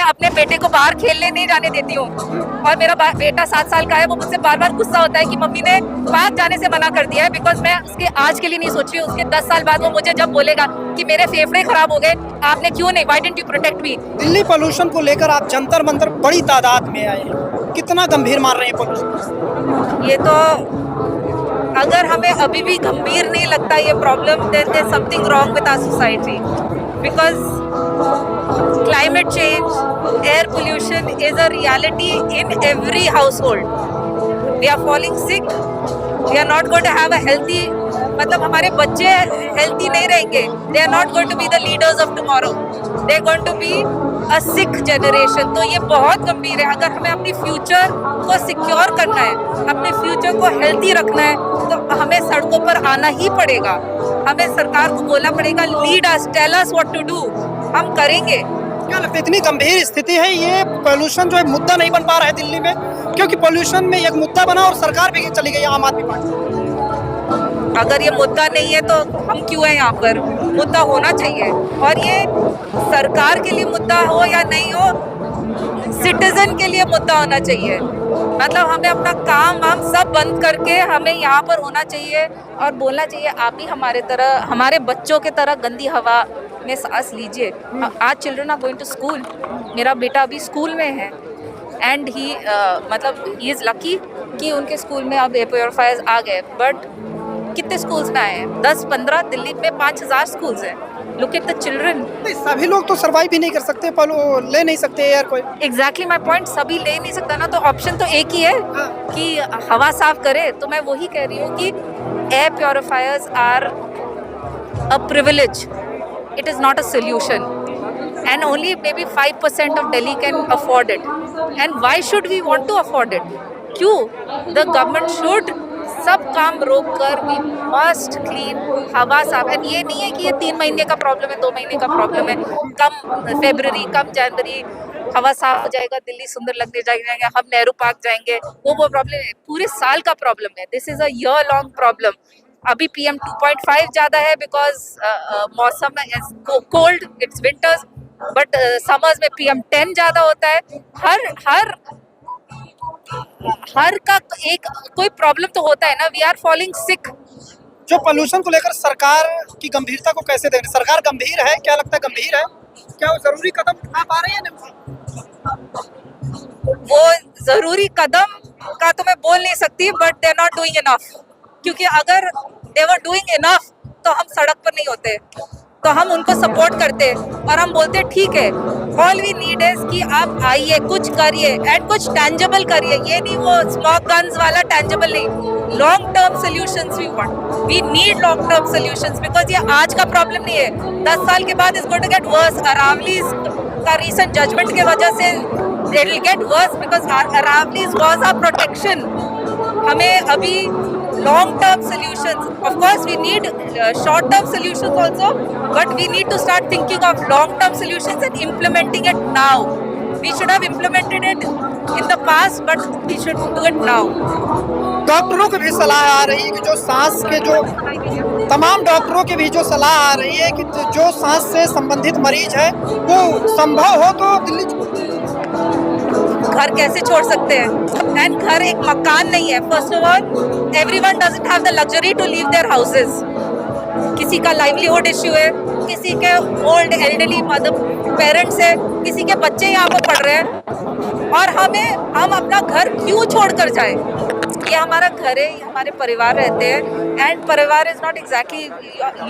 अपने बेटे को बाहर खेलने नहीं जाने देती हूँ, और मेरा बेटा 7 साल का है, वो मुझसे बार बार गुस्सा होता है कि मम्मी ने बाहर जाने से मना कर दिया है, बिकॉज मैं उसके आज के लिए नहीं सोच रही हूँ, उसके 10 साल बाद वो मुझे जब बोलेगा कि मेरे फेफड़े खराब हो गए, आपने क्यों नहीं, why didn't you protect me. Delhi pollution को लेकर आप जंतर मंतर बड़ी तादाद में आए हैं, कितना गंभीर मान रहे हैं पोल्यूशन? ये तो अगर हमें अभी भी गंभीर नहीं लगता ये problem, there is something wrong with our society, because climate change, air pollution is a reality in every household. We are falling sick. We are not going to have a healthy, मतलब हमारे बच्चे healthy नहीं रहेंगे. They are not going to be the leaders of tomorrow. They are going to be a sick generation. तो ये बहुत गंभीर है. अगर हमें अपनी फ्यूचर को सिक्योर करना है, अपने फ्यूचर को हेल्थी रखना है, तो हमें सड़कों पर आना ही पड़ेगा. हमें सरकार को बोलना पड़ेगा, lead us, tell us what to do. हम करेंगे. क्या लगता है इतनी गंभीर स्थिति है, ये पोल्यूशन जो है मुद्दा नहीं बन पा रहा है दिल्ली में, क्योंकि पोल्यूशन में एक मुद्दा बना और सरकार भी चली गई आम आदमी पार्टी। अगर ये मुद्दा नहीं है तो हम क्यों हैं यहाँ पर? मुद्दा होना चाहिए, और ये सरकार के लिए मुद्दा हो या नहीं हो, सिटीजन के लिए मुद्दा होना चाहिए. मतलब हमें अपना काम हम सब बंद करके हमें यहाँ पर होना चाहिए और बोलना चाहिए, आप भी हमारे तरह, हमारे बच्चों के तरह गंदी हवा में सांस लीजिए. आज children are going to school. मेरा बेटा अभी स्कूल में है, एंड ही मतलब ही इज़ लकी कि उनके स्कूल में अब एयर प्योरीफायर्स आ गए. बट कितने स्कूल्स में आए हैं? 10-15. दिल्ली में 5000 स्कूल्स हैं. Look at the children. सभी लोग तो सर्वाइव भी नहीं कर सकते, ले नहीं सकते यार कोई. Exactly my point. सभी ले नहीं सकता ना, तो ऑप्शन तो एक ही है कि हवा साफ करे. तो मैं वही कह रही हूँ कि air purifiers are a privilege. It is not a solution, and only maybe 5% of Delhi can afford it. And why should we want to afford it? क्यों? The government should सब काम रोक कर we must clean हवा साफ. And ये नहीं है कि ये 3 महीने का प्रॉब्लम है, 2 महीने का प्रॉब्लम है. कम फरवरी, कम जनवरी हवा साफ हो जाएगा, दिल्ली सुंदर लगने जाएगा, हम नेहरू पार्क जाएंगे, वो प्रॉब्लम है. पूरे साल का प्रॉब्लम है. This is a year long problem. अभी PM 2.5 ज़्यादा है बिकॉज मौसम cold, it's winters. But summers में PM 10 ज़्यादा होता है. हर का एक कोई प्रॉब्लम तो होता है ना. वी आर फॉलिंग सिक. जो पोल्यूशन को लेकर सरकार की गंभीरता को कैसे देखें? सरकार गंभीर है, क्या लगता है गंभीर है? क्या वो जरूरी कदम उठा पा रही है ना? वो जरूरी कदम का तो मैं बोल नहीं सकती, but they are not doing enough. क्योंकि अगर दे वर डूइंग इनफ तो हम सड़क पर नहीं होते, तो हम उनको सपोर्ट करते और हम बोलते ठीक है, ऑल वी नीड इज कि आप आइए, कुछ करिए, एंड कुछ टैंजेबल करिए. ये नहीं वो स्मोक गन्स वाला टैंजेबल नहीं. Long term solutions we want. We need long term solutions, because ये आज का प्रॉब्लम नहीं है. 10 साल के बाद is going to get worse. Aravallis का रीसेंट जजमेंट के वजह से it will get worse, because Aravallis was our protection. हमें अभी long term solutions, of course we need short term solutions also, but we need to start thinking of long term solutions and implementing it now. We should have implemented it in the past, but we should do it now. डॉक्टरों की भी सलाह आ रही है कि जो सांस के जो तमाम डॉक्टरों की भी जो सलाह आ रही है कि जो सांस से संबंधित मरीज है वो संभव हो तो दिल्ली घर कैसे छोड़ सकते हैं? एंड घर एक मकान नहीं है. First of all everyone doesn't have the luxury to live their houses. किसी का लाइवलीहुड इश्यू है, किसी के ओल्ड एल्डरली मदर पेरेंट्स है, किसी के बच्चे यहाँ पर पढ़ रहे हैं, और हम अपना घर क्यों छोड़ कर जाए? ये हमारा घर है, ये हमारे परिवार रहते हैं. एंड परिवार is not exactly,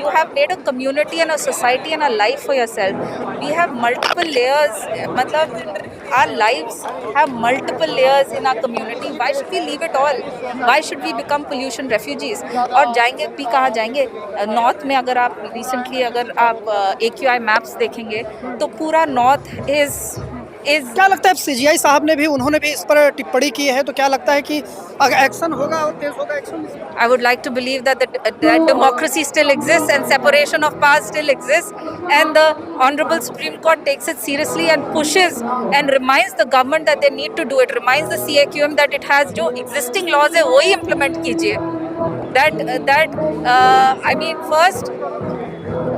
you have made a community and a society and a life for yourself. We have multiple layers. मतलब our lives have multiple layers in our community. Why should we leave it all? Why should we become pollution refugees? और जाएंगे भी कहाँ जाएंगे? North में अगर आप recently AQI maps देखेंगे तो पूरा नॉर्थ इज क्या लगता है CGI साहब ने भी, उन्होंने भी इस पर टिप्पणी की है, तो क्या लगता है कि अगर एक्शन होगा और तेज होगा action? I would like to believe that democracy still exists and separation of powers still exists, and the Honorable Supreme Court takes it seriously and pushes and reminds the government that they need to do it. Reminds the CAQM that it has जो existing laws है वही implement कीजिए. I mean first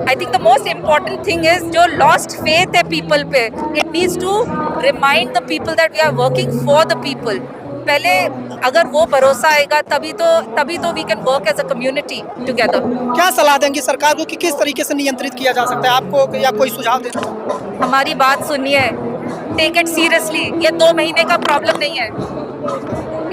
I think the most important thing is जो lost faith है people पे, it needs to remind the people that we are working for the people. पहले अगर वो भरोसा आएगा तभी तो we can work as a community together. क्या सलाह देंगी सरकार को कि किस तरीके से नियंत्रित किया जा सकता है, आपको या कोई सुझाव दे? हमारी बात सुनिए, टेक इट सीरियसली. ये 2 महीने का प्रॉब्लम नहीं है,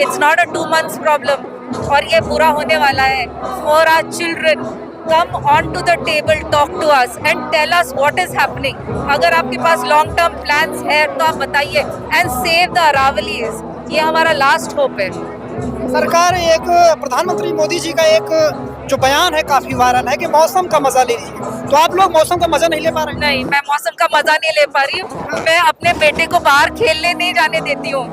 it's not a 2 months problem. और ये पूरा होने वाला है. For our children, come on to the table, talk to us and tell us what is happening. अगर आपके पास लॉन्ग टर्म प्लान्स है तो आप बताइए, एंड सेव द अरावलीज. ये हमारा लास्ट होप है. सरकार, एक प्रधानमंत्री मोदी जी का एक जो बयान है काफी वायरल है कि मौसम का मजा ले लीजिए, तो आप लोग मौसम का मजा नहीं ले पा रहे? नहीं, मैं मौसम का मजा नहीं ले पा रही हूँ. मैं अपने बेटे को बाहर खेलने नहीं जाने देती हूँ.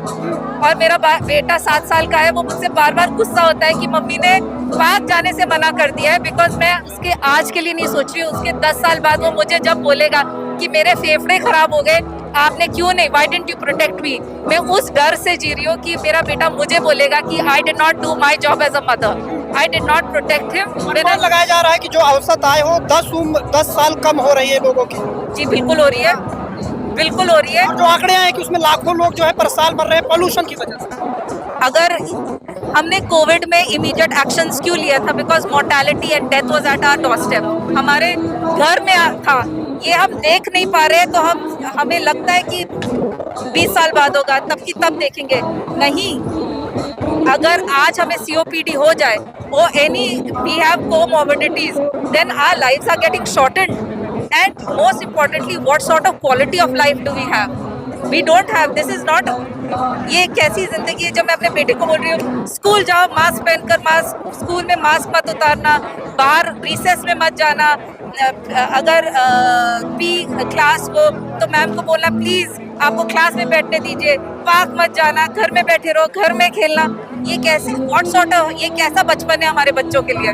और मेरा बेटा 7 साल का है, वो मुझसे बार बार गुस्सा होता है कि मम्मी ने पार्क जाने से मना कर दिया है. बिकॉज मैं उसके आज के लिए नहीं सोच रही हूँ, उसके 10 साल बाद वो मुझे जब बोलेगा कि मेरे फेफड़े खराब हो गए, आपने क्यों नहीं, why didn't you protect me. मैं उस डर से जी रही हूँ कि मेरा बेटा मुझे बोलेगा कि I did not do my job as a mother, I did not protect him. अनुमान लगाया जा रहा है कि जो औसत आय हो 10 साल कम हो रही है लोगों की. जी बिल्कुल हो रही है, बिल्कुल हो रही है. और जो आंकड़े आए कि उसमें लाखों लोग जो है पर साल मर रहे हैं पॉल्यूशन की वजह से. अगर हमने कोविड में इमीडिएट एक्शंस क्यों लिया था, because mortality and death was at our doorstep, हमारे घर में था. ये हम देख नहीं पा रहे, तो हमें लगता है कि 20 साल बाद होगा, तब की तब देखेंगे. नहीं, अगर आज हमें COPD हो जाए or we have comorbidities, then our lives are getting shortened. And most importantly, what sort of quality of life do we have? We don't have. This is not. ये कैसी जिंदगी है. जब मैं अपने बेटे को बोल रही हूँ स्कूल जाओ, मास्क पहनकर, मास्क स्कूल में मास्क मत उतारना, बाहर रिसेस में मत जाना, अगर पी क्लास को तो मैम को बोलना प्लीज आपको क्लास में बैठने दीजिए, पार्क मत जाना, घर में बैठे रहो, घर में खेलना. ये कैसी व्हाट सॉर्ट ऑफ, ये कैसा बचपन है हमारे बच्चों के लिए.